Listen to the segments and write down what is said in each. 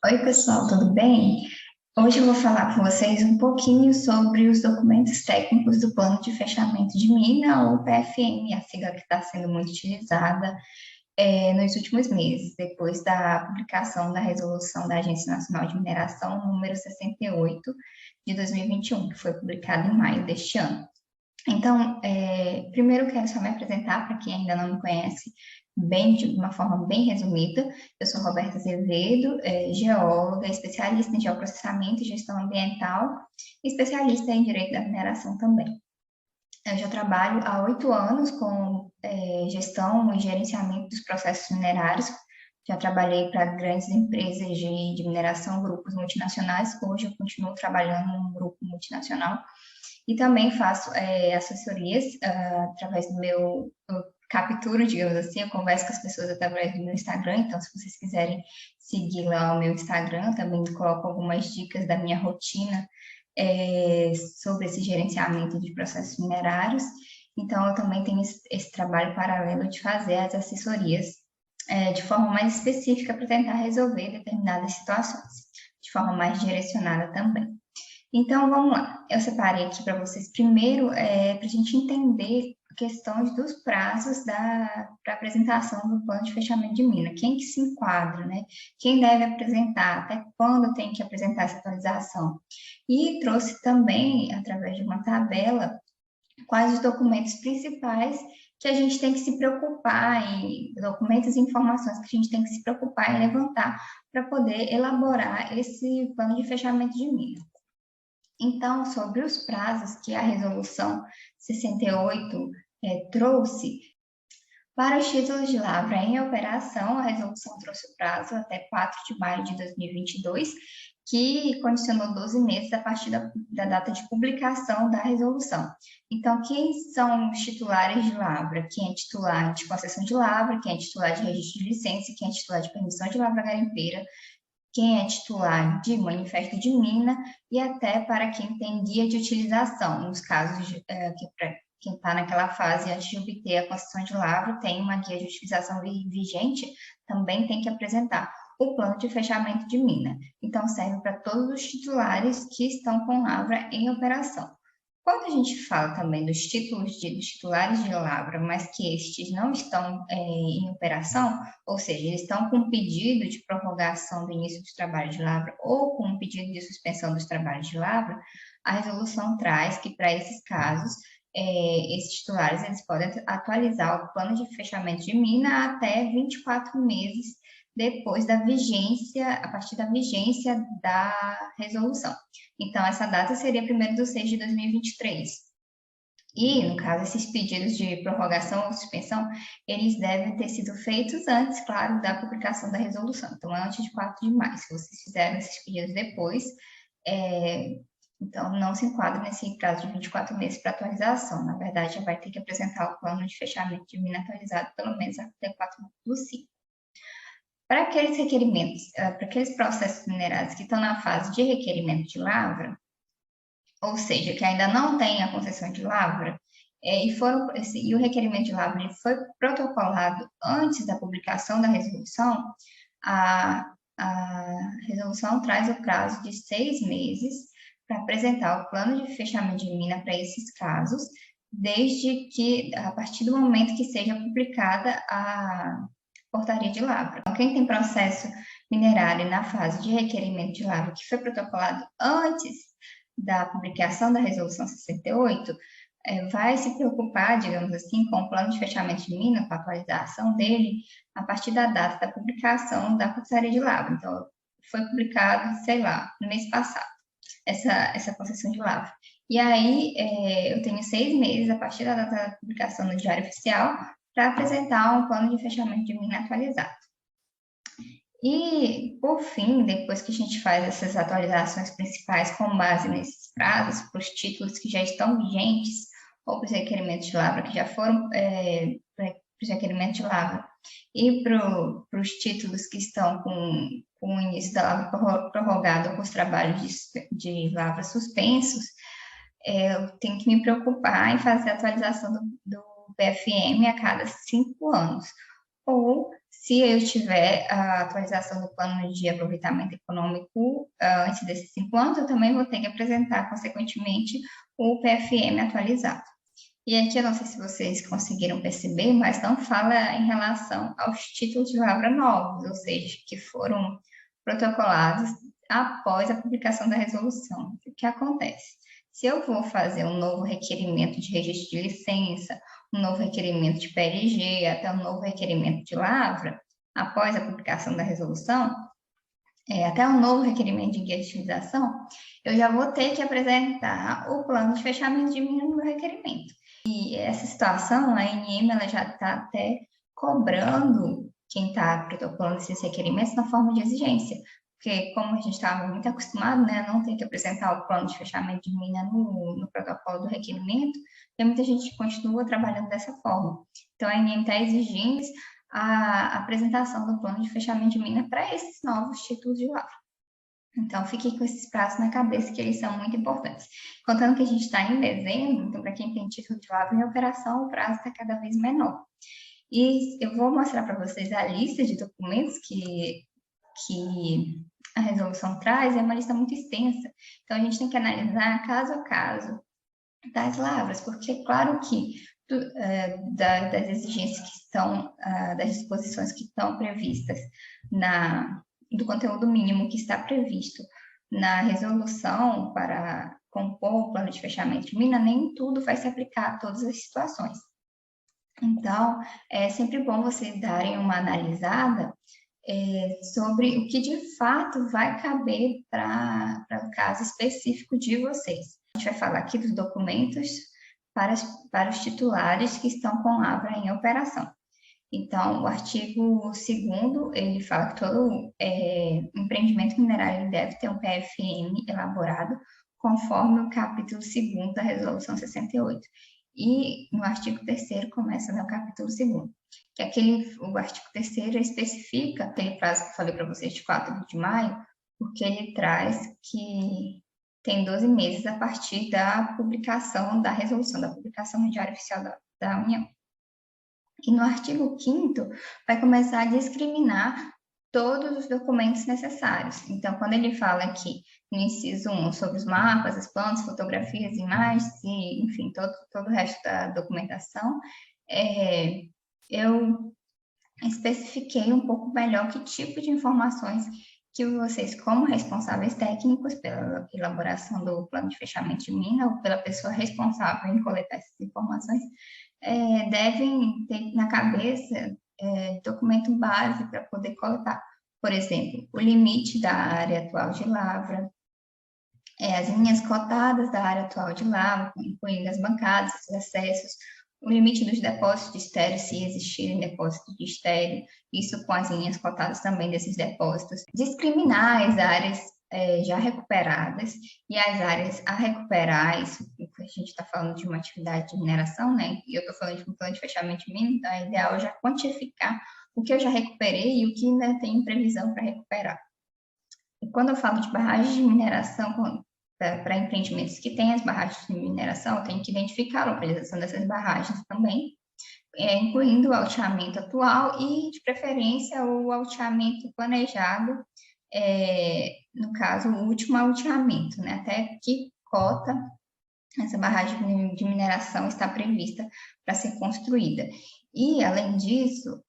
Oi, pessoal, tudo bem? Hoje eu vou falar com vocês um pouquinho sobre os documentos técnicos do Plano de Fechamento de Mina, ou PFM, a sigla que está sendo muito utilizada nos últimos meses, depois da publicação da resolução da Agência Nacional de Mineração número 68 de 2021, que foi publicada em maio deste ano. Então, primeiro eu quero só me apresentar para quem ainda não me conhece, de uma forma bem resumida. Eu sou Roberta Azevedo, geóloga, especialista em geoprocessamento e gestão ambiental, e especialista em direito da mineração também. Eu já trabalho há 8 anos com gestão e gerenciamento dos processos minerários. Já trabalhei para grandes empresas de mineração, grupos multinacionais. Hoje eu continuo trabalhando num grupo multinacional e também faço assessorias através do eu capturo, digamos assim, eu converso com as pessoas através do meu Instagram, então se vocês quiserem seguir lá o meu Instagram, também coloco algumas dicas da minha rotina sobre esse gerenciamento de processos minerários. Então, eu também tenho esse trabalho paralelo de fazer as assessorias de forma mais específica para tentar resolver determinadas situações, de forma mais direcionada também. Então, vamos lá. Eu separei aqui para vocês primeiro, para a gente entender questões dos prazos para apresentação do plano de fechamento de mina. Quem que se enquadra, né? Quem deve apresentar, até quando tem que apresentar essa atualização. E trouxe também, através de uma tabela, quais os documentos principais que a gente tem que se preocupar em documentos e informações que a gente tem que se preocupar em levantar para poder elaborar esse plano de fechamento de mina. Então, sobre os prazos que a resolução 68 trouxe, para os títulos de lavra em operação, a resolução trouxe o prazo até 4 de maio de 2022, que condicionou 12 meses a partir da data de publicação da resolução. Então, quem são os titulares de lavra? Quem é titular de concessão de lavra, quem é titular de registro de licença, quem é titular de permissão de lavra garimpeira, quem é titular de manifesto de mina e até para quem tem guia de utilização, nos casos que para quem está naquela fase antes de obter a concessão de lavra, tem uma guia de utilização vigente, também tem que apresentar o plano de fechamento de mina. Então, serve para todos os titulares que estão com lavra em operação. Quando a gente fala também dos dos titulares de lavra, mas que estes não estão em operação, ou seja, eles estão com um pedido de prorrogação do início dos trabalhos de lavra ou com um pedido de suspensão dos trabalhos de lavra, a resolução traz que para esses casos, esses titulares eles podem atualizar o plano de fechamento de mina até 24 meses depois da vigência, a partir da vigência da resolução. Então, essa data seria 1º de 6 de 2023. E, no caso, esses pedidos de prorrogação ou suspensão, eles devem ter sido feitos antes, claro, da publicação da resolução. Então, antes de 4 de maio. Se vocês fizeram esses pedidos depois, então não se enquadra nesse prazo de 24 meses para atualização. Na verdade, já vai ter que apresentar o plano de fechamento de mina atualizado pelo menos até 4 do 5. Para aqueles requerimentos, para aqueles processos minerados que estão na fase de requerimento de lavra, ou seja, que ainda não tem a concessão de lavra, e o requerimento de lavra ele foi protocolado antes da publicação da resolução, a resolução traz o prazo de 6 meses para apresentar o plano de fechamento de mina para esses casos, desde que, a partir do momento que seja publicada a portaria de lavra. Então, quem tem processo minerário na fase de requerimento de lavra que foi protocolado antes da publicação da resolução 68, vai se preocupar, digamos assim, com o plano de fechamento de mina, com a atualização dele, a partir da data da publicação da portaria de lavra. Então, foi publicado, sei lá, no mês passado, essa concessão de lavra. E aí, eu tenho 6 meses, a partir da data da publicação no Diário Oficial, para apresentar um plano de fechamento de mina atualizado. E, por fim, depois que a gente faz essas atualizações principais com base nesses prazos, para os títulos que já estão vigentes, ou para os requerimentos de lavra que já foram, para os requerimentos de lavra, e para os títulos que estão com o início da lavra prorrogado ou com os trabalhos de lavra suspensos, eu tenho que me preocupar em fazer a atualização do PFM a cada 5 anos, ou Se eu tiver a atualização do plano de aproveitamento econômico antes desses 5 anos, eu também vou ter que apresentar, consequentemente, o PFM atualizado. E aqui eu não sei se vocês conseguiram perceber, mas não fala em relação aos títulos de lavra novos, ou seja, que foram protocolados após a publicação da resolução. O que acontece? Se eu vou fazer um novo requerimento de registro de licença, um novo requerimento de PLG, até um novo requerimento de lavra, após a publicação da resolução, até um novo requerimento de guia de utilização, eu já vou ter que apresentar o plano de fechamento de mina no meu requerimento. E essa situação, a ANM ela já está até cobrando quem está protocolando esses requerimentos na forma de exigência, porque como a gente estava muito acostumado, né, a não ter que apresentar o plano de fechamento de mina no protocolo do requerimento, e muita gente continua trabalhando dessa forma. Então, a ANM está exigindo a apresentação do plano de fechamento de mina para esses novos títulos de lavra. Então, fique com esses prazos na cabeça, que eles são muito importantes. Contando que a gente está em dezembro, então, para quem tem título de lavra em operação, o prazo está cada vez menor. E eu vou mostrar para vocês a lista de documentos que a resolução traz, é uma lista muito extensa. Então, a gente tem que analisar caso a caso das lavras, porque é claro que das exigências que estão, das disposições que estão previstas do conteúdo mínimo que está previsto na resolução para compor o plano de fechamento de mina, nem tudo vai se aplicar a todas as situações. Então, é sempre bom vocês darem uma analisada sobre o que de fato vai caber para o caso específico de vocês. A gente vai falar aqui dos documentos para os titulares que estão com lavra em operação. Então, o artigo 2º, ele fala que todo empreendimento minerário deve ter um PFM elaborado conforme o capítulo 2º da Resolução 68. E no artigo 3º começa no capítulo 2º, que o artigo 3º especifica aquele prazo que eu falei para vocês de 4 de maio, porque ele traz que tem 12 meses a partir da publicação da resolução, da publicação no Diário Oficial da União. E no artigo 5º vai começar a discriminar todos os documentos necessários. Então, quando ele fala aqui no inciso 1 sobre os mapas, as plantas, fotografias, imagens e, enfim, todo o resto da documentação, eu especifiquei um pouco melhor que tipo de informações que vocês, como responsáveis técnicos pela elaboração do plano de fechamento de mina ou pela pessoa responsável em coletar essas informações, devem ter na cabeça documento base para poder coletar. Por exemplo, o limite da área atual de lavra, as linhas cotadas da área atual de lavra, incluindo as bancadas, os acessos, o limite dos depósitos de estéreo, se existirem depósitos de estéreo, isso com as linhas cotadas também desses depósitos. Discriminar as áreas já recuperadas e as áreas a recuperar, isso a gente está falando de uma atividade de mineração, né? E eu estou falando de um plano de fechamento de mina, então é ideal já quantificar o que eu já recuperei e o que ainda tem previsão para recuperar. E quando eu falo de barragens de mineração, para empreendimentos que têm as barragens de mineração, eu tenho que identificar a localização dessas barragens também, incluindo o alteamento atual e, de preferência, o alteamento planejado, no caso, o último alteamento, né? Até que cota essa barragem de mineração está prevista para ser construída. E, além disso,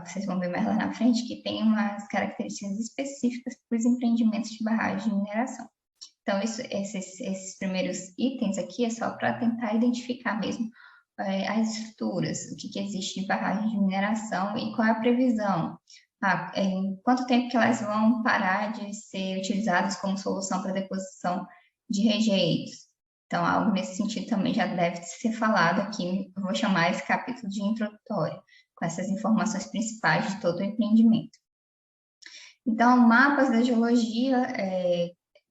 vocês vão ver mais lá na frente que tem umas características específicas para os empreendimentos de barragem de mineração. Então, esses primeiros itens aqui é só para tentar identificar mesmo as estruturas, o que existe de barragem de mineração e qual é a previsão. Em quanto tempo que elas vão parar de ser utilizadas como solução para deposição de rejeitos. Então, algo nesse sentido também já deve ser falado aqui, eu vou chamar esse capítulo de introdutório, com essas informações principais de todo o empreendimento. Então, mapas da geologia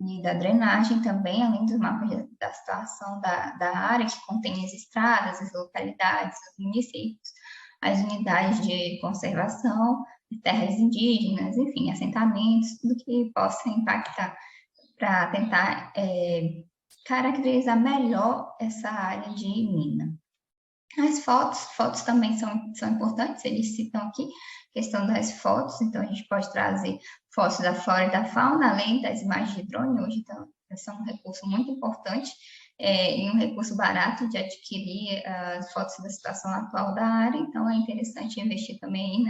e da drenagem também, além dos mapas da situação da área, que contém as estradas, as localidades, os municípios, as unidades de conservação, terras indígenas, enfim, assentamentos, tudo que possa impactar para tentar caracterizar melhor essa área de mina. As fotos também são importantes, eles citam aqui a questão das fotos, então a gente pode trazer fotos da flora e da fauna, além das imagens de drone, hoje então, são um recurso muito importante e um recurso barato de adquirir as fotos da situação atual da área, então é interessante investir também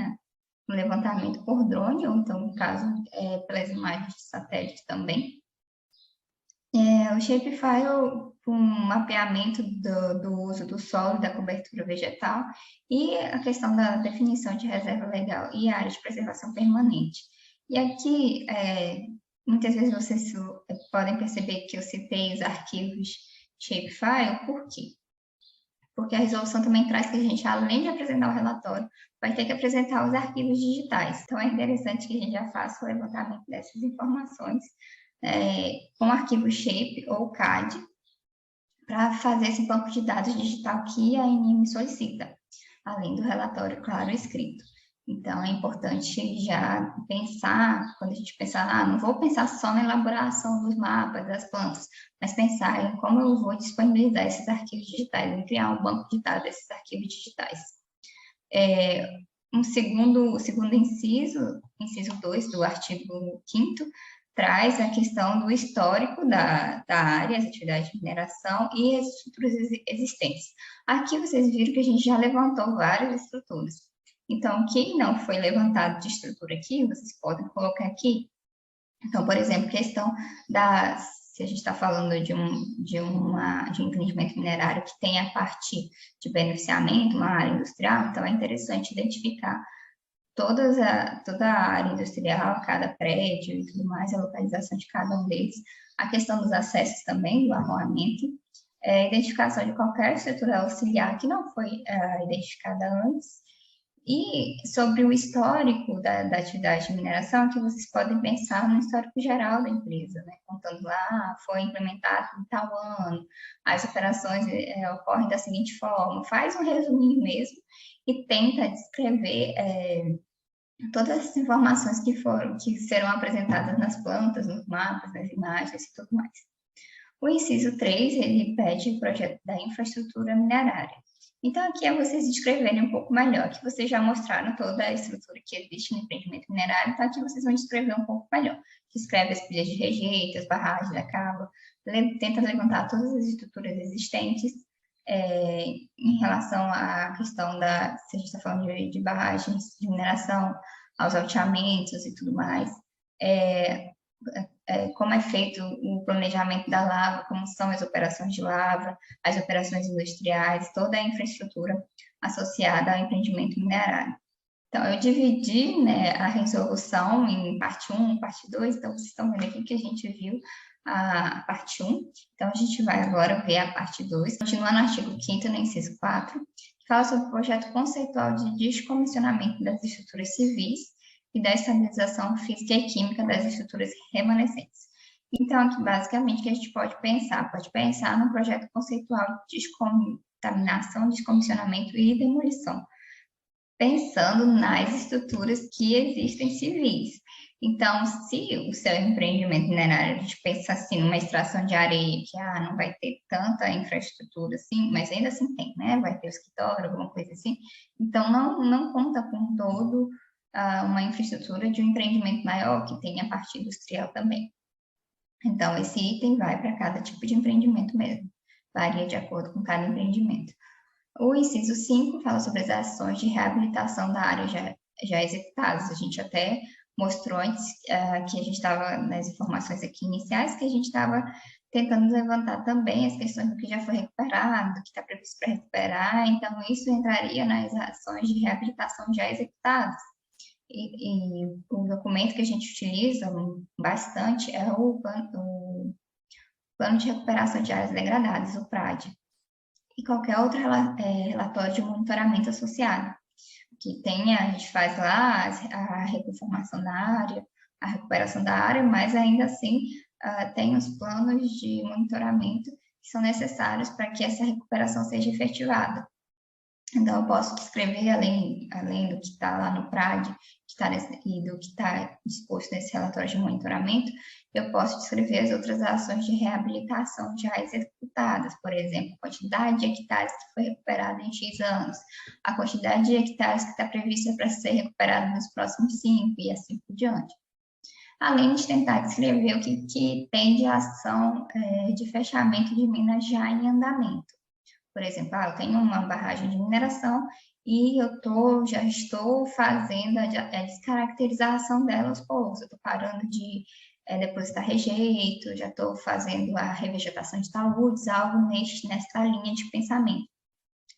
no levantamento por drone, ou então, no caso, pelas imagens de satélite também. O Shapefile, com um mapeamento do uso do solo e da cobertura vegetal, e a questão da definição de reserva legal e área de preservação permanente. E aqui, muitas vezes vocês podem perceber que eu citei os arquivos Shapefile, por quê? Porque a resolução também traz que a gente, além de apresentar o relatório, vai ter que apresentar os arquivos digitais. Então, é interessante que a gente já faça o levantamento dessas informações com arquivo Shape ou CAD, para fazer esse banco de dados digital que a ANM solicita, além do relatório, claro, escrito. Então, é importante já pensar, quando a gente pensar, não vou pensar só na elaboração dos mapas, das plantas, mas pensar em como eu vou disponibilizar esses arquivos digitais, em criar um banco de dados desses arquivos digitais. O segundo inciso 2 do artigo 5º, traz a questão do histórico da área, as atividades de mineração e as estruturas existentes. Aqui vocês viram que a gente já levantou várias estruturas. Então, quem não foi levantado de estrutura aqui, vocês podem colocar aqui. Então, por exemplo, questão se a gente está falando de um empreendimento minerário que tem a parte de beneficiamento, uma área industrial, então é interessante identificar toda a área industrial, cada prédio e tudo mais, a localização de cada um deles, a questão dos acessos também, do arruamento, identificação de qualquer estrutura auxiliar que não foi identificada antes, e sobre o histórico da atividade de mineração, que vocês podem pensar no histórico geral da empresa, né? Contando lá, foi implementado em tal ano, as operações ocorrem da seguinte forma, faz um resuminho mesmo e tenta descrever todas as informações que serão apresentadas nas plantas, nos mapas, nas imagens e tudo mais. O inciso 3, ele pede o projeto da infraestrutura minerária. Então, aqui é vocês descreverem um pouco melhor, que vocês já mostraram toda a estrutura que existe no empreendimento minerário, então aqui vocês vão descrever um pouco melhor. Descreve as pilhas de rejeito, as barragens da cábula, tenta levantar todas as estruturas existentes, em relação à questão se a gente está falando de barragens de mineração, aos alteamentos e tudo mais, como é feito o planejamento da lavra, como são as operações de lavra, as operações industriais, toda a infraestrutura associada ao empreendimento minerário. Então, eu dividi, né, a resolução em parte 1, parte 2, então vocês estão vendo aqui que a gente viu a parte 1, então a gente vai agora ver a parte 2, continuando no artigo 5º, no inciso 4, que fala sobre o projeto conceitual de descomissionamento das estruturas civis e da estabilização física e química das estruturas remanescentes. Então, aqui, basicamente, o que a gente pode pensar num projeto conceitual de descontaminação, descomissionamento e demolição, pensando nas estruturas que existem civis. Então, se o seu empreendimento minerário, a gente pensa assim, numa extração de areia, que não vai ter tanta infraestrutura assim, mas ainda assim tem, né? Vai ter o escritório, alguma coisa assim. Então, não conta com todo uma infraestrutura de um empreendimento maior, que tem a parte industrial também. Então, esse item vai para cada tipo de empreendimento mesmo, varia de acordo com cada empreendimento. O inciso 5 fala sobre as ações de reabilitação da área já executadas. A gente até mostrou antes que a gente estava nas informações aqui iniciais, que a gente estava tentando levantar também as questões do que já foi recuperado, do que está previsto para recuperar. Então, isso entraria nas ações de reabilitação já executadas. E o documento que a gente utiliza bastante é o Plano de Recuperação de Áreas Degradadas, o PRAD, e qualquer outro relatório de monitoramento associado, que a gente faz lá a reconformação da área, a recuperação da área, mas ainda assim tem os planos de monitoramento que são necessários para que essa recuperação seja efetivada. Então, eu posso descrever, além do que está lá no PRAD e do que está disposto nesse relatório de monitoramento, eu posso descrever as outras ações de reabilitação já executadas, por exemplo, a quantidade de hectares que foi recuperada em X anos, a quantidade de hectares que está prevista para ser recuperada nos próximos 5 e assim por diante. Além de tentar descrever o que tem de ação de fechamento de minas já em andamento. Por exemplo, eu tenho uma barragem de mineração e já estou fazendo a descaracterização dela aos poucos. Eu estou parando de depositar rejeito, já estou fazendo a revegetação de taludes, algo nessa linha de pensamento.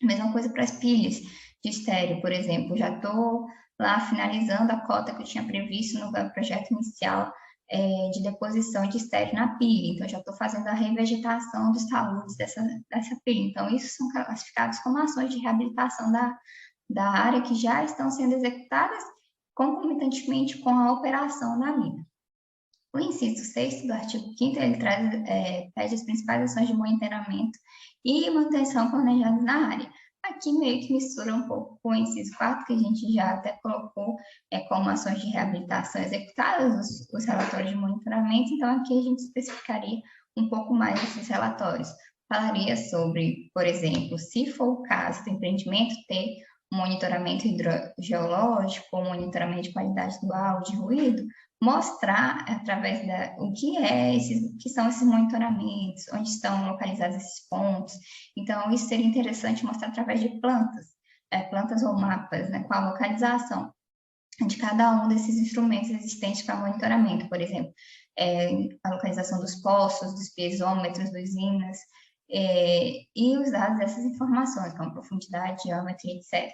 Mesma coisa para as pilhas de estéreo, por exemplo. Já estou lá finalizando a cota que eu tinha previsto no projeto inicial de deposição de estéreo na pilha. Então, já estou fazendo a revegetação dos taludes dessa pilha. Então, isso são classificados como ações de reabilitação da área que já estão sendo executadas concomitantemente com a operação da mina. O inciso 6º do artigo 5º, ele pede as principais ações de monitoramento e manutenção planejadas na área. Aqui meio que mistura um pouco com o inciso 4, que a gente já até colocou como ações de reabilitação executadas, os relatórios de monitoramento, então aqui a gente especificaria um pouco mais esses relatórios. Falaria sobre, por exemplo, se for o caso do empreendimento ter um monitoramento hidrogeológico, ou monitoramento de qualidade do áudio, de ruído, mostrar através o que são esses monitoramentos, onde estão localizados esses pontos. Então, isso seria interessante mostrar através de plantas ou mapas, né, com a localização de cada um desses instrumentos existentes para monitoramento, por exemplo, a localização dos poços, dos piezômetros, dos ímãs, e os dados dessas informações, como profundidade, diâmetro, etc.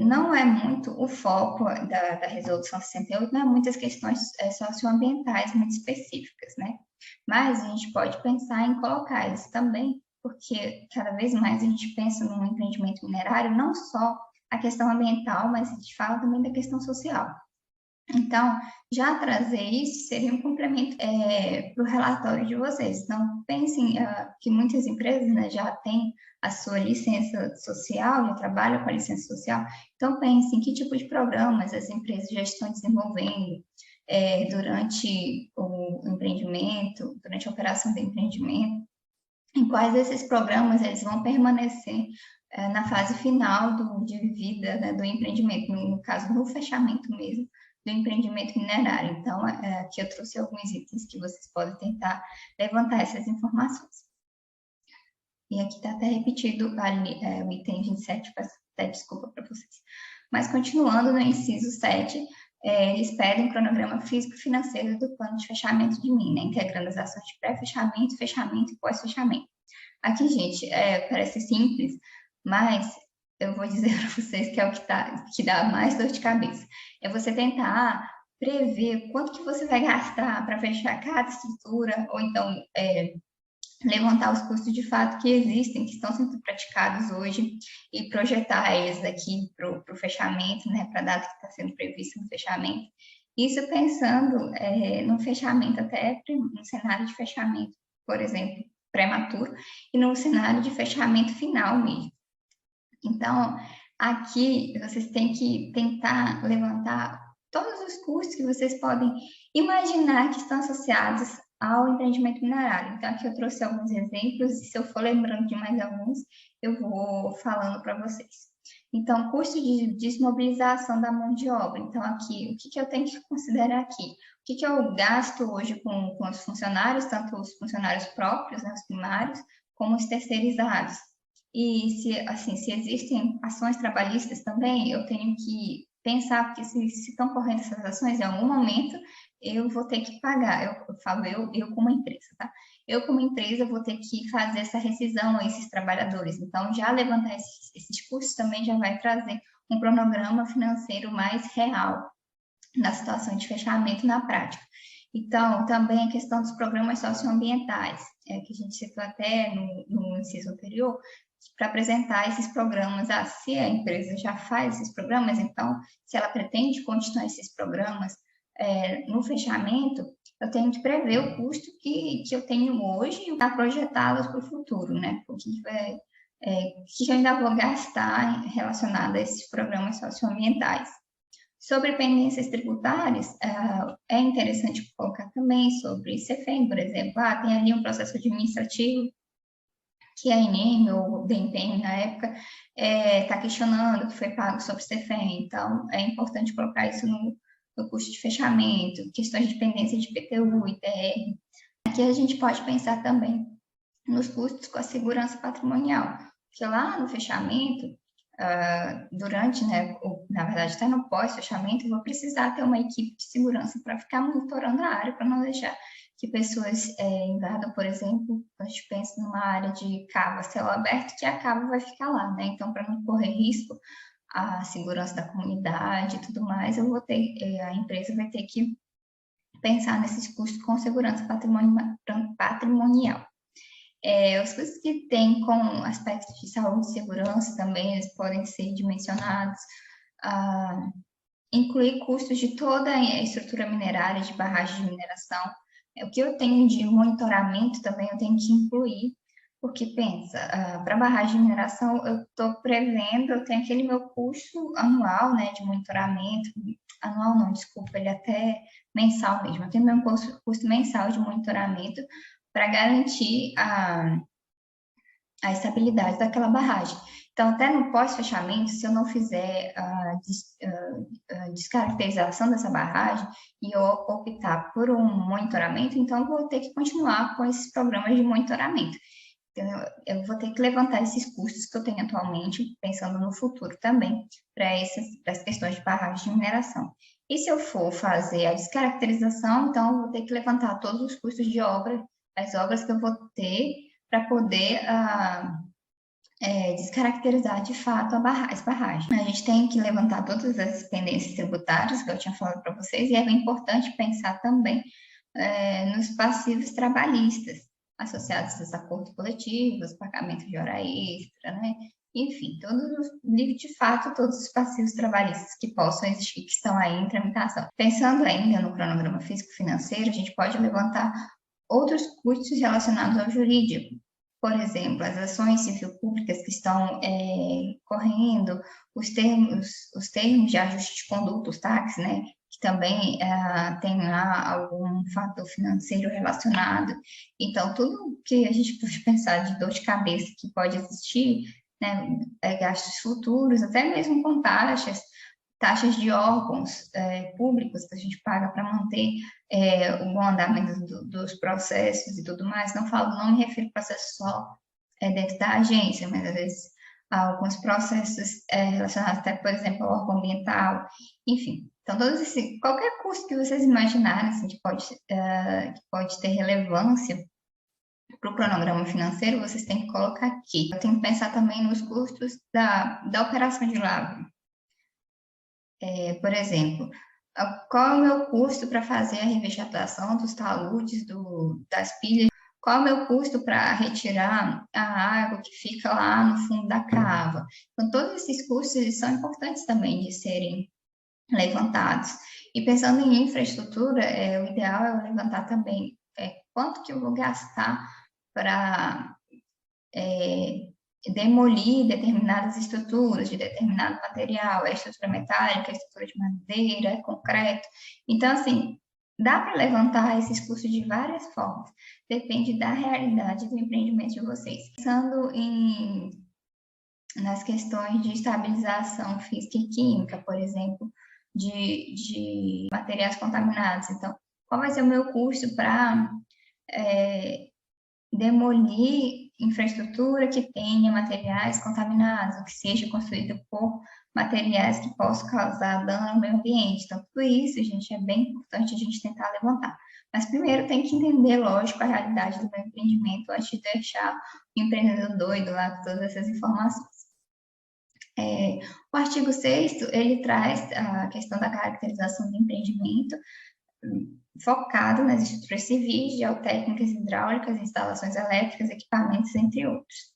Não é muito o foco da Resolução 68, não é muitas questões socioambientais muito específicas, né? Mas a gente pode pensar em colocar isso também, porque cada vez mais a gente pensa no empreendimento minerário, não só a questão ambiental, mas a gente fala também da questão social. Então, já trazer isso seria um complemento para o relatório de vocês. Então, pensem que muitas empresas, né, já têm a sua licença social, já trabalham com a licença social. Então, pensem que tipo de programas as empresas já estão desenvolvendo durante o empreendimento, durante a operação do empreendimento, em quais desses programas eles vão permanecer na fase final de vida, né, do empreendimento, no caso, no fechamento mesmo do empreendimento minerário. Então, aqui eu trouxe alguns itens que vocês podem tentar levantar essas informações. E aqui está até repetido o item 27, peço até desculpa para vocês. Mas, continuando no inciso 7, eles pedem um cronograma físico-financeiro do plano de fechamento de mina, integrando as ações de pré-fechamento, fechamento e pós-fechamento. Aqui, gente, parece simples, mas eu vou dizer para vocês que é o que dá mais dor de cabeça. É você tentar prever quanto que você vai gastar para fechar cada estrutura, ou então levantar os custos de fato que existem, que estão sendo praticados hoje, e projetar eles aqui para o fechamento, né, para a data que está sendo prevista no fechamento. Isso pensando no fechamento, até no cenário de fechamento, por exemplo, prematuro, e no cenário de fechamento final mesmo. Então, aqui vocês têm que tentar levantar todos os custos que vocês podem imaginar que estão associados ao empreendimento minerário. Então, aqui eu trouxe alguns exemplos, e se eu for lembrando de mais alguns, eu vou falando para vocês. Então, custo de desmobilização da mão de obra. Então, aqui, o que eu tenho que considerar aqui? O que eu gasto hoje com os funcionários, tanto os funcionários próprios, né, os primários, como os terceirizados? E se existem ações trabalhistas também, eu tenho que pensar, porque se estão correndo essas ações, em algum momento eu vou ter que pagar. Eu falo eu como empresa, tá? Eu como empresa vou ter que fazer essa rescisão a esses trabalhadores. Então, já levantar esses custos também já vai trazer um cronograma financeiro mais real na situação de fechamento na prática. Então, também a questão dos programas socioambientais, que a gente citou até no inciso anterior, para apresentar esses programas. Se a empresa já faz esses programas, então, se ela pretende continuar esses programas no fechamento, eu tenho que prever o custo que eu tenho hoje para projetá-los para o futuro, né? O que vai que eu ainda vou gastar relacionado a esses programas socioambientais. Sobre pendências tributárias, é interessante colocar também sobre CEFEM, por exemplo. Tem ali um processo administrativo que a ENEM ou o DEMPEN, na época, está questionando que foi pago sobre CEFEM. Então, é importante colocar isso no custo de fechamento, questões de pendência de IPTU, ITR. Aqui a gente pode pensar também nos custos com a segurança patrimonial, porque lá no fechamento, durante, né, ou, na verdade, até no pós-fechamento, eu vou precisar ter uma equipe de segurança para ficar monitorando a área, para não deixar que pessoas invadam, por exemplo, a gente pensa numa área de cava a céu aberto, que a cava vai ficar lá, né? Então, para não correr risco, a segurança da comunidade e tudo mais, a empresa vai ter que pensar nesses custos com segurança patrimonial. Os custos que tem com aspectos de saúde e segurança também, eles podem ser dimensionados. Incluir custos de toda a estrutura minerária, de barragem de mineração. O que eu tenho de monitoramento também eu tenho que incluir, porque pensa, para barragem de mineração eu estou prevendo, eu tenho aquele meu custo anual, né, de monitoramento, anual não, desculpa, ele é até mensal mesmo, eu tenho meu custo mensal de monitoramento para garantir a estabilidade daquela barragem. Então, até no pós-fechamento, se eu não fizer a descaracterização dessa barragem e eu optar por um monitoramento, então eu vou ter que continuar com esses programas de monitoramento. Então, eu vou ter que levantar esses custos que eu tenho atualmente, pensando no futuro também, para as questões de barragem de mineração. E se eu for fazer a descaracterização, então eu vou ter que levantar todos os custos de obra, as obras que eu vou ter para poder descaracterizar de fato as barragens. A gente tem que levantar todas as pendências tributárias que eu tinha falado para vocês, e é bem importante pensar também nos passivos trabalhistas associados aos acordos coletivos, pagamento de hora extra, né? Enfim, de fato, todos os passivos trabalhistas que possam existir, que estão aí em tramitação. Pensando ainda no cronograma físico-financeiro, a gente pode levantar outros custos relacionados ao jurídico, por exemplo, as ações civil públicas que estão correndo, os termos de ajuste de conduta, os TACs, né, que também tem lá algum fator financeiro relacionado. Então, tudo que a gente pode pensar de dor de cabeça que pode existir, né, gastos futuros, até mesmo com taxas de órgãos públicos que a gente paga para manter o bom andamento dos processos e tudo mais. Não me refiro a processo só dentro da agência, mas às vezes alguns processos relacionados até, por exemplo, ao órgão ambiental, enfim. Então, qualquer custo que vocês imaginarem assim, que pode ter relevância para o cronograma financeiro, vocês têm que colocar aqui. Eu tenho que pensar também nos custos da operação de lavra. Por exemplo, qual é o meu custo para fazer a revegetação dos taludes, das pilhas? Qual é o meu custo para retirar a água que fica lá no fundo da cava? Então, todos esses custos eles são importantes também de serem levantados. E pensando em infraestrutura, o ideal é eu levantar também quanto que eu vou gastar para demolir determinadas estruturas de determinado material, a estrutura metálica, a estrutura de madeira, concreto. Então, assim, dá para levantar esses custos de várias formas, depende da realidade do empreendimento de vocês. Pensando nas questões de estabilização física e química, por exemplo, de materiais contaminados. Então, qual vai ser o meu custo para demolir infraestrutura que tenha materiais contaminados, ou que seja construído por materiais que possam causar dano ao meio ambiente. Então, tudo isso, gente, é bem importante a gente tentar levantar. Mas primeiro tem que entender, lógico, a realidade do meu empreendimento antes de deixar o empreendedor doido lá com todas essas informações. O artigo 6º, ele traz a questão da caracterização do empreendimento, focado nas estruturas civis, geotécnicas, hidráulicas, instalações elétricas, equipamentos, entre outros.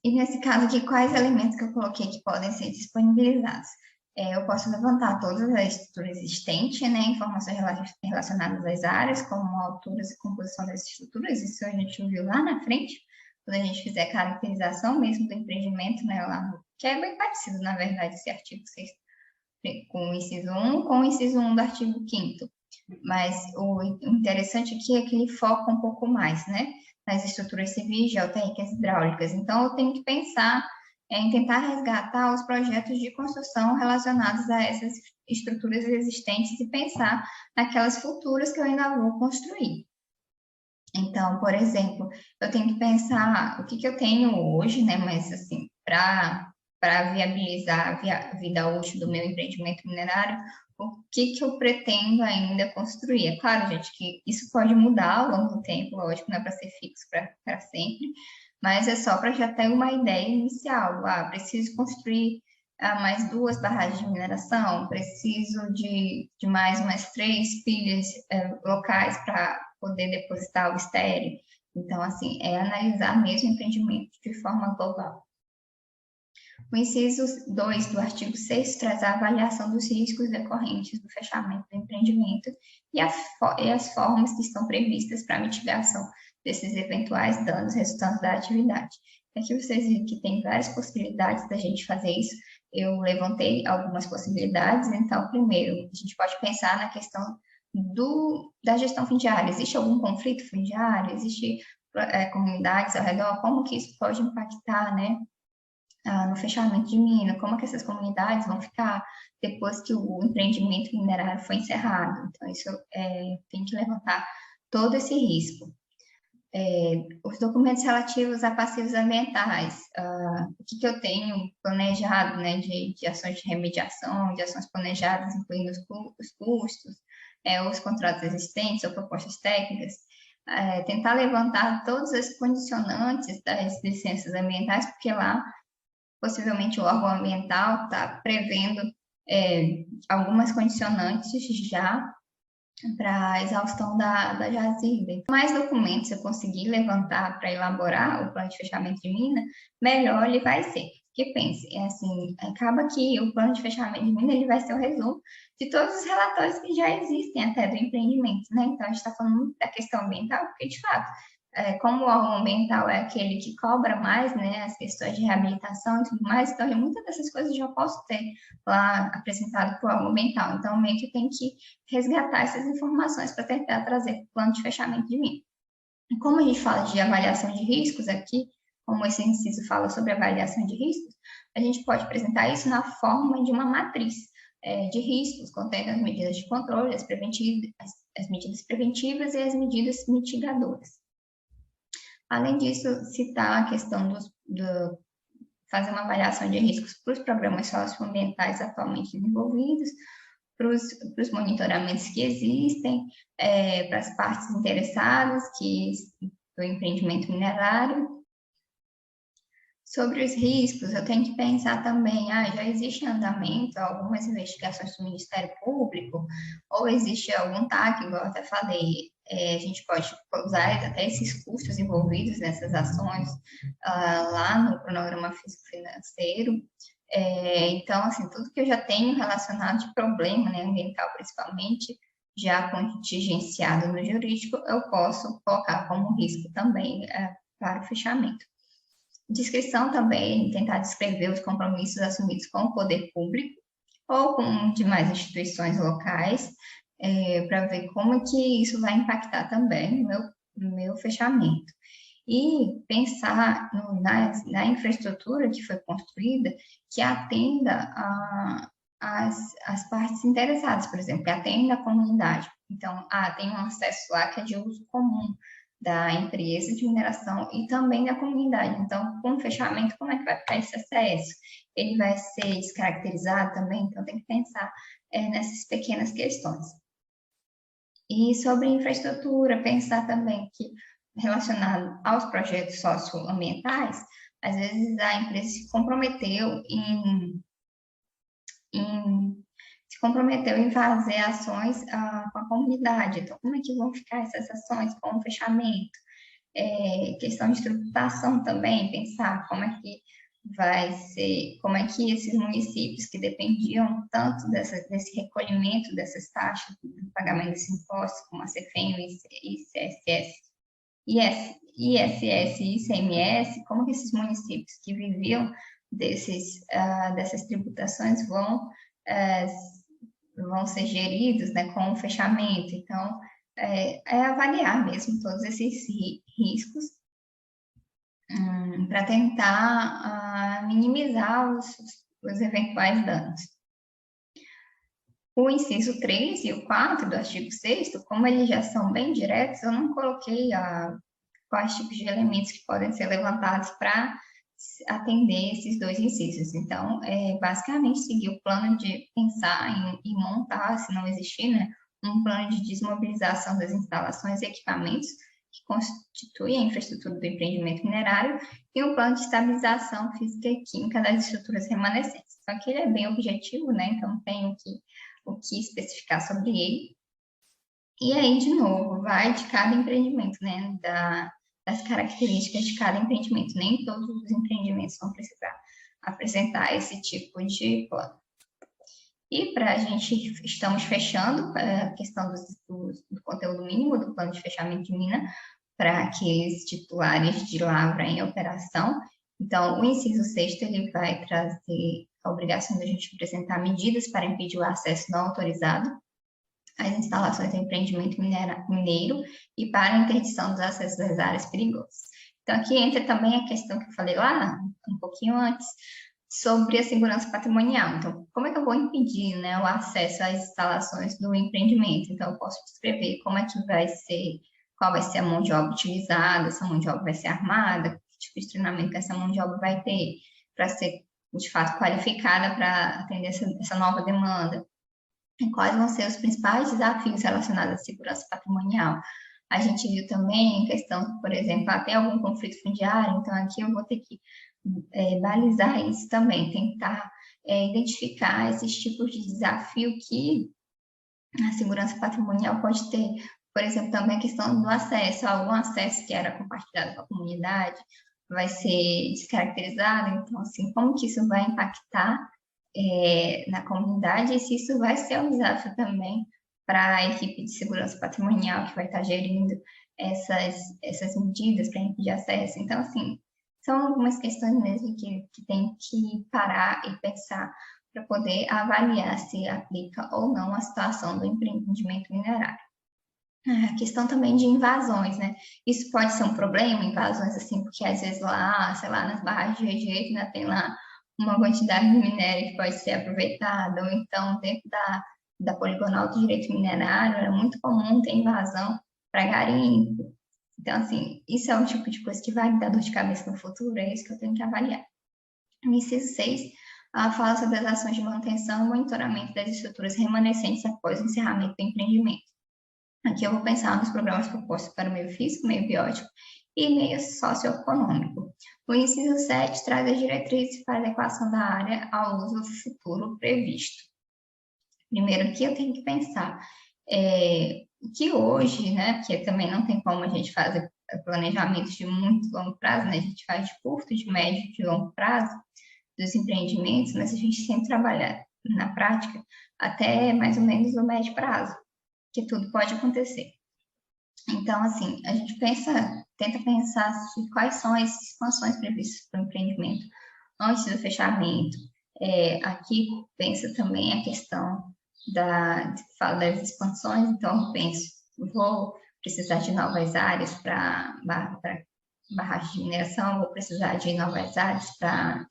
E nesse caso aqui, quais elementos que eu coloquei que podem ser disponibilizados? Eu posso levantar todas as estruturas existentes, né, informações relacionadas às áreas, como alturas e composição das estruturas, isso a gente viu lá na frente, quando a gente fizer a caracterização mesmo do empreendimento, né, lá, que é bem parecido, na verdade, esse artigo 6 com o inciso 1 com o inciso 1 do artigo 5º. Mas o interessante aqui é que ele foca um pouco mais, né, nas estruturas civis, geotérricas e hidráulicas. Então, eu tenho que pensar em tentar resgatar os projetos de construção relacionados a essas estruturas existentes e pensar naquelas futuras que eu ainda vou construir. Então, por exemplo, eu tenho que pensar o que eu tenho hoje, né, mas assim, para viabilizar a vida útil do meu empreendimento minerário, o que eu pretendo ainda construir. É claro, gente, que isso pode mudar ao longo do tempo, lógico, não é para ser fixo para sempre, mas é só para já ter uma ideia inicial. Preciso construir mais 2 barragens de mineração, preciso de mais umas 3 pilhas locais para poder depositar o estéreo. Então, assim, é analisar mesmo o empreendimento de forma global. O inciso 2 do artigo 6 traz a avaliação dos riscos decorrentes do fechamento do empreendimento e as formas que estão previstas para a mitigação desses eventuais danos resultantes da atividade. Aqui vocês veem que tem várias possibilidades da gente fazer isso. Eu levantei algumas possibilidades. Então, primeiro, a gente pode pensar na questão da gestão fundiária. Existe algum conflito fundiário? Existe comunidades ao redor? Como que isso pode impactar, né, no fechamento de mina? Como que essas comunidades vão ficar depois que o empreendimento minerário foi encerrado? Então, isso tem que levantar todo esse risco. Os documentos relativos a passivos ambientais, o que eu tenho planejado, né, de ações de remediação, de ações planejadas, incluindo os custos, os contratos existentes ou propostas técnicas, tentar levantar todas as condicionantes das licenças ambientais, porque lá, possivelmente, o órgão ambiental está prevendo algumas condicionantes já para a exaustão da jazida. Então, mais documentos eu conseguir levantar para elaborar o plano de fechamento de mina, melhor ele vai ser. Porque pense, assim, acaba que o plano de fechamento de mina ele vai ser o resumo de todos os relatórios que já existem até do empreendimento, né? Então, a gente está falando da questão ambiental, porque, de fato, como o órgão ambiental é aquele que cobra mais, né, as questões de reabilitação e tudo mais, então muitas dessas coisas eu já posso ter lá apresentado para o órgão ambiental. Então, meio que tem que resgatar essas informações para tentar trazer o plano de fechamento de mina. E como a gente fala de avaliação de riscos aqui, como esse inciso fala sobre avaliação de riscos, a gente pode apresentar isso na forma de uma matriz de riscos, contendo as medidas de controle, as medidas preventivas e as medidas mitigadoras. Além disso, citar a questão fazer uma avaliação de riscos para os programas socioambientais atualmente desenvolvidos, para os monitoramentos que existem, para as partes interessadas do empreendimento minerário. Sobre os riscos, eu tenho que pensar também, já existe em andamento algumas investigações do Ministério Público, ou existe algum TAC, igual eu até falei, a gente pode usar até esses custos envolvidos nessas ações lá no cronograma físico-financeiro. Então, assim, tudo que eu já tenho relacionado de problema, né, ambiental principalmente, já contingenciado no jurídico, eu posso colocar como risco também para o fechamento. Descrição também, tentar descrever os compromissos assumidos com o poder público ou com demais instituições locais, para ver como é que isso vai impactar também no meu fechamento. E pensar na infraestrutura que foi construída, que atenda as partes interessadas, por exemplo, que atenda a comunidade. Então, tem um acesso lá que é de uso comum da empresa de mineração e também da comunidade. Então, com o fechamento, como é que vai ficar esse acesso? Ele vai ser descaracterizado também? Então, tem que pensar nessas pequenas questões. E sobre infraestrutura, pensar também que, relacionado aos projetos socioambientais, às vezes a empresa se comprometeu em fazer ações com a comunidade. Então, como é que vão ficar essas ações com o fechamento? Questão de tributação também, pensar como é que vai ser, como é que esses municípios que dependiam tanto desse recolhimento dessas taxas, do pagamento desses impostos, como a CEFEM e ICSS, ISS e ICMS, como que esses municípios que viviam dessas tributações vão ser geridos, né, com o fechamento. Então, é avaliar mesmo todos esses riscos para tentar minimizar os eventuais danos. O inciso 3 e o 4 do artigo 6º, como eles já são bem diretos, eu não coloquei quais tipos de elementos que podem ser levantados para atender esses dois incisos. Então, basicamente, seguir o plano de pensar em montar, se não existir, né, um plano de desmobilização das instalações e equipamentos que constituem a infraestrutura do empreendimento minerário e um plano de estabilização física e química das estruturas remanescentes. Então, aqui ele é bem objetivo, né, então tenho o que especificar sobre ele. E aí, de novo, vai de cada empreendimento, né, das características de cada empreendimento. Nem todos os empreendimentos vão precisar apresentar esse tipo de plano. E para a gente, estamos fechando a questão do conteúdo mínimo do plano de fechamento de mina para aqueles titulares de lavra em operação. Então, o inciso 6º, ele vai trazer a obrigação da gente apresentar medidas para impedir o acesso não autorizado às instalações do empreendimento mineiro e para a interdição dos acessos às áreas perigosas. Então, aqui entra também a questão que eu falei lá, um pouquinho antes, sobre a segurança patrimonial. Então, como é que eu vou impedir, né, o acesso às instalações do empreendimento? Então, eu posso descrever como é que vai ser, qual vai ser a mão de obra utilizada, essa mão de obra vai ser armada, que tipo de treinamento que essa mão de obra vai ter para ser, de fato, qualificada para atender essa nova demanda. E quais vão ser os principais desafios relacionados à segurança patrimonial. A gente viu também em questão, por exemplo, até algum conflito fundiário, então aqui eu vou ter que balizar isso também, tentar identificar esses tipos de desafio que a segurança patrimonial pode ter. Por exemplo, também a questão do acesso, algum acesso que era compartilhado com a comunidade vai ser descaracterizado, então, assim, como que isso vai impactar na comunidade e se isso vai ser um desafio também para a equipe de segurança patrimonial que vai estar gerindo essas medidas para impedir acesso. Então, assim, são algumas questões mesmo que tem que parar e pensar para poder avaliar se aplica ou não a situação do empreendimento minerário. A questão também de invasões, né? Isso pode ser um problema, invasões assim, porque às vezes lá, sei lá, nas barragens de rejeito, né, tem lá uma quantidade de minério que pode ser aproveitada, ou então dentro da poligonal do direito minerário era muito comum ter invasão para garimpo. Então, assim, isso é um tipo de coisa que vai me dar dor de cabeça no futuro, é isso que eu tenho que avaliar. O inciso 6 fala sobre as ações de manutenção e monitoramento das estruturas remanescentes após o encerramento do empreendimento. Aqui eu vou pensar nos programas propostos para o meio físico, meio biótico e meio socioeconômico. O inciso 7 traz as diretrizes para a adequação da área ao uso futuro previsto. Primeiro, aqui eu tenho que pensar que hoje, né, porque também não tem como a gente fazer planejamentos de muito longo prazo, né, a gente faz de curto, de médio e de longo prazo dos empreendimentos, mas a gente sempre trabalha na prática até mais ou menos no médio prazo, que tudo pode acontecer. Então, assim, a gente tenta pensar quais são as expansões previstas para o empreendimento antes do fechamento. Aqui pensa também a questão das expansões, então eu penso, vou precisar de novas áreas para barragem de mineração, vou precisar de novas áreas para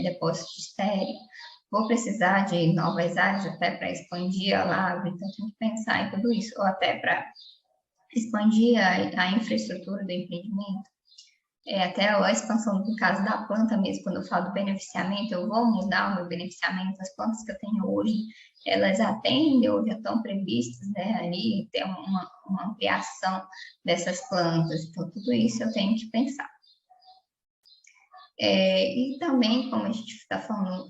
depósito de estéreo, vou precisar de novas áreas até para expandir a lavra, então tem que pensar em tudo isso, ou até para expandir a infraestrutura do empreendimento, até a expansão do caso da planta mesmo, quando eu falo do beneficiamento, eu vou mudar o meu beneficiamento, as plantas que eu tenho hoje, elas atendem ou já estão previstas, né, ali, ter uma ampliação dessas plantas, então tudo isso eu tenho que pensar. E também, como a gente está falando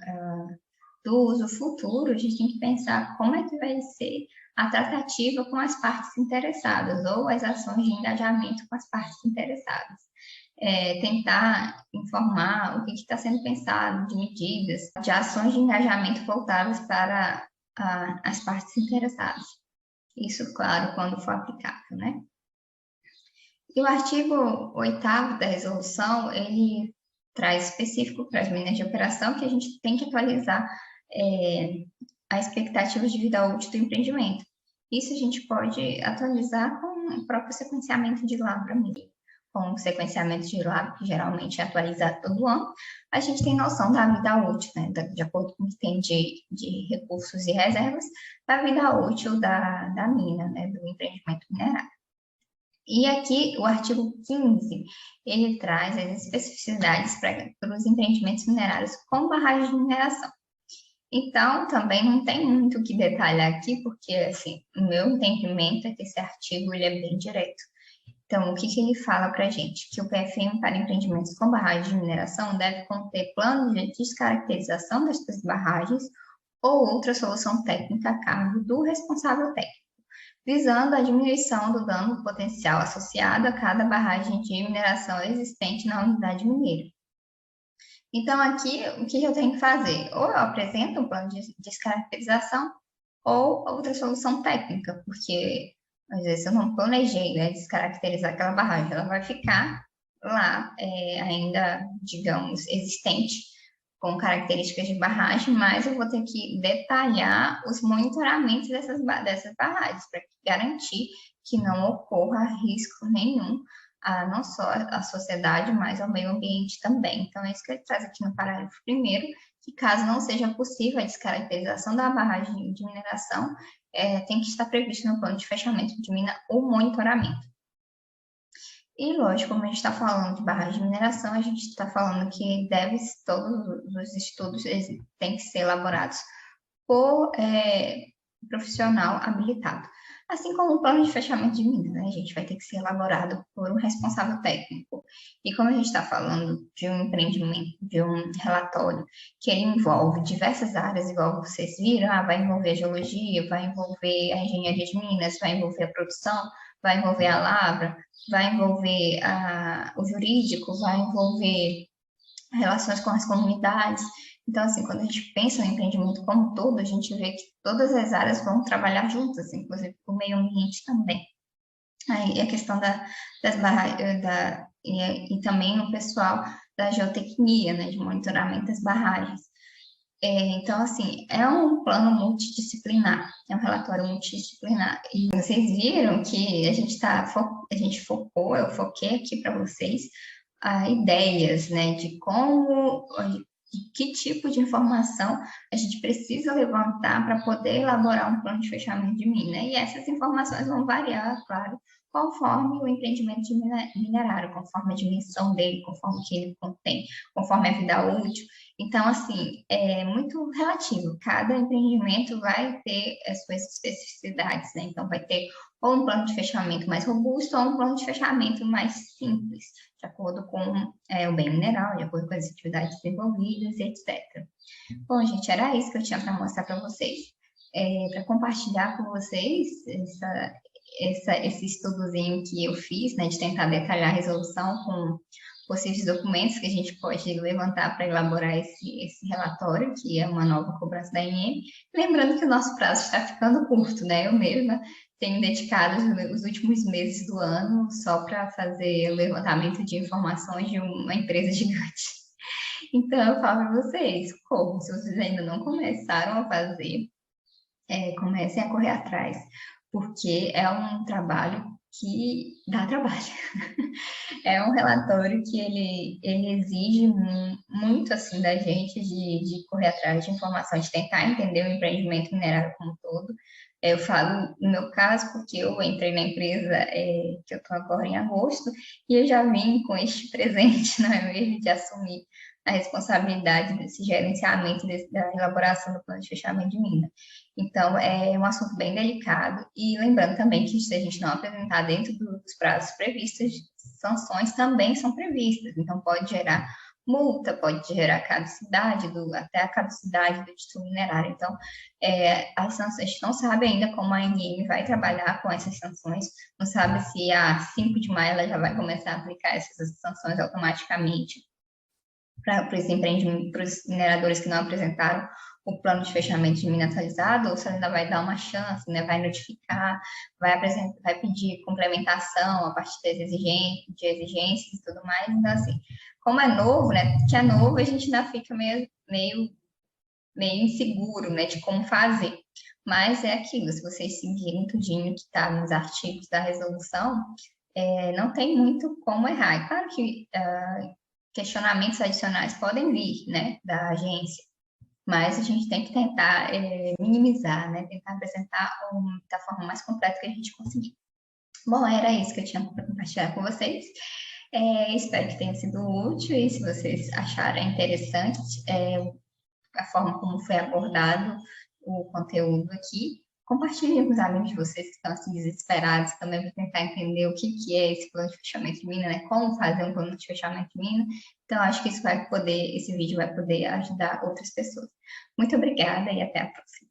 do uso futuro, a gente tem que pensar como é que vai ser a tratativa com as partes interessadas, ou as ações de engajamento com as partes interessadas. Tentar informar o que está sendo pensado de medidas, de ações de engajamento voltadas para as partes interessadas. Isso, claro, quando for aplicável, né? E o artigo 8º da resolução, ele traz específico para as minas de operação que a gente tem que atualizar a expectativa de vida útil do empreendimento. Isso a gente pode atualizar com o próprio sequenciamento de labra mesmo. Com o sequenciamento de labra, que geralmente é atualizado todo ano, a gente tem noção da vida útil, né, de acordo com o que tem de recursos e reservas, da vida útil da mina, né, do empreendimento minerário. E aqui, o artigo 15, ele traz as especificidades para os empreendimentos minerários com barragem de mineração. Então, também não tem muito o que detalhar aqui, porque, assim, o meu entendimento é que esse artigo ele é bem direto. Então, o que ele fala para a gente? Que o PFM para empreendimentos com barragem de mineração deve conter plano de descaracterização destas barragens ou outra solução técnica a cargo do responsável técnico, visando a diminuição do dano potencial associado a cada barragem de mineração existente na unidade mineira. Então, aqui, o que eu tenho que fazer? Ou eu apresento um plano de descaracterização ou outra solução técnica, porque às vezes eu não planejei, né, descaracterizar aquela barragem, ela vai ficar lá ainda, digamos, existente, com características de barragem, mas eu vou ter que detalhar os monitoramentos dessas barragens, para garantir que não ocorra risco nenhum não só a sociedade, mas ao meio ambiente também. Então, é isso que ele traz aqui no parágrafo 1º, que caso não seja possível a descaracterização da barragem de mineração, tem que estar previsto no plano de fechamento de mina o monitoramento. E, lógico, como a gente está falando de barragem de mineração, a gente está falando que todos os estudos têm que ser elaborados por profissional habilitado. Assim como o plano de fechamento de minas, né? A gente vai ter que ser elaborado por um responsável técnico. E como a gente está falando de um empreendimento, de um relatório que ele envolve diversas áreas, igual vocês viram, vai envolver a geologia, vai envolver a engenharia de minas, vai envolver a produção, vai envolver a lavra, vai envolver o jurídico, vai envolver relações com as comunidades. Então, assim, quando a gente pensa no empreendimento como um todo, a gente vê que todas as áreas vão trabalhar juntas, inclusive o meio ambiente também. Aí a questão das barragens, e também o pessoal da geotecnia, né, de monitoramento das barragens. Então, assim, é um plano multidisciplinar, é um relatório multidisciplinar. E vocês viram que a gente focou, eu foquei aqui para vocês ideias, né, de que tipo de informação a gente precisa levantar para poder elaborar um plano de fechamento de mina. E essas informações vão variar, claro, conforme o empreendimento de minerário, conforme a dimensão dele, conforme o que ele contém, conforme a vida útil. Então, assim, é muito relativo. Cada empreendimento vai ter as suas especificidades, né? Então, vai ter ou um plano de fechamento mais robusto ou um plano de fechamento mais simples, de acordo com o bem mineral, de acordo com as atividades desenvolvidas, etc. Bom, gente, era isso que eu tinha para mostrar para vocês. Para compartilhar com vocês esse estudozinho que eu fiz, né, de tentar detalhar a resolução com possíveis documentos que a gente pode levantar para elaborar esse relatório, que é uma nova cobrança da ANM. Lembrando que o nosso prazo está ficando curto, né? Eu mesma tenho dedicado os últimos meses do ano só para fazer o levantamento de informações de uma empresa gigante. Então, eu falo para vocês, como se vocês ainda não começaram a fazer, comecem a correr atrás, porque é um trabalho que dá trabalho. É um relatório que ele exige muito assim da gente de correr atrás de informação, de tentar entender o empreendimento minerário como um todo. Eu falo no meu caso porque eu entrei na empresa que eu estou agora em agosto e eu já vim com este presente, não é mesmo, de assumir a responsabilidade desse gerenciamento da elaboração do plano de fechamento de mina. Então, é um assunto bem delicado e lembrando também que se a gente não apresentar dentro dos prazos previstos, sanções também são previstas, então pode gerar multa, pode gerar caducidade, até a caducidade do título minerário. Então, as sanções, a gente não sabe ainda como a ANM vai trabalhar com essas sanções, não sabe se a 5 de maio ela já vai começar a aplicar essas sanções automaticamente para os mineradores que não apresentaram o plano de fechamento de mina atualizado, ou se ela ainda vai dar uma chance, né? Vai notificar, vai apresentar, vai pedir complementação a partir de exigências e tudo mais. Então, assim, como é novo, né? Que é novo, a gente ainda fica meio inseguro, né? De como fazer. Mas é aquilo, se vocês seguirem tudinho que está nos artigos da resolução, não tem muito como errar. É claro que questionamentos adicionais podem vir, né, da agência, mas a gente tem que tentar minimizar, né, tentar apresentar da forma mais completa que a gente conseguir. Bom, era isso que eu tinha para compartilhar com vocês. Espero que tenha sido útil e se vocês acharem interessante a forma como foi abordado o conteúdo aqui, compartilhem com os amigos de vocês que estão assim desesperados também para tentar entender o que é esse plano de fechamento de mina, né? Como fazer um plano de fechamento de mina. Então, acho que esse vídeo vai poder ajudar outras pessoas. Muito obrigada e até a próxima.